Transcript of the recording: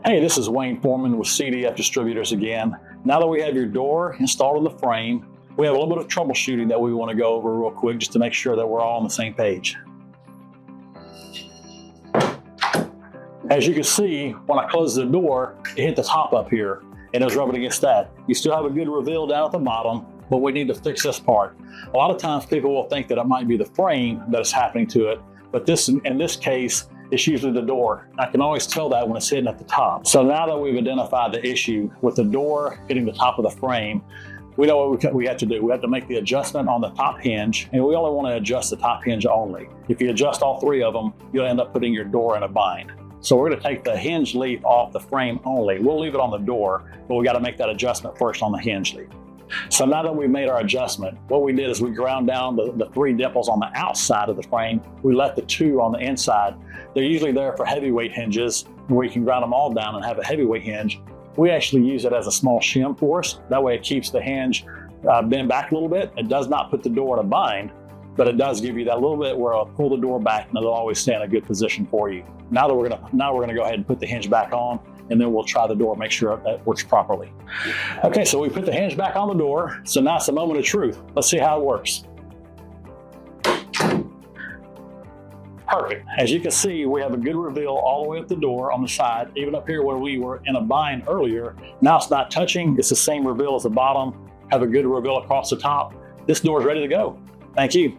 Hey, this is Wayne Foreman with CDF Distributors again. Now that we have your door installed in the frame, we have a little bit of troubleshooting that we want to go over real quick just to make sure that we're all on the same page. As you can see, when I close the door, it hit the top up here and it was rubbing against that. You still have a good reveal down at the bottom, but we need to fix this part. A lot of times people will think that it might be the frame that is happening to it, but in this case, it's usually the door. I can always tell that when it's hitting at the top. So now that we've identified the issue with the door hitting the top of the frame, we know what we have to do. We have to make the adjustment on the top hinge, and we only want to adjust the top hinge only. If you adjust all three of them, you'll end up putting your door in a bind. So we're going to take the hinge leaf off the frame only. We'll leave it on the door, but we got to make that adjustment first on the hinge leaf. So now that we've made our adjustment, what we did is we ground down the 3 dimples on the outside of the frame. We left the 2 on the inside. They're usually there for heavyweight hinges, where you can ground them all down and have a heavyweight hinge. We actually use it as a small shim for us. That way it keeps the hinge bent back a little bit. It does not put the door in a bind, but it does give you that little bit where it'll pull the door back and it'll always stay in a good position for you. Now we're gonna go ahead and put the hinge back on, and then we'll try the door, make sure that works properly. Okay, so we put the hinge back on the door. So now it's a moment of truth. Let's see how it works. Perfect. As you can see, we have a good reveal all the way up the door on the side, even up here where we were in a bind earlier. Now it's not touching. It's the same reveal as the bottom. Have a good reveal across the top. This door is ready to go. Thank you.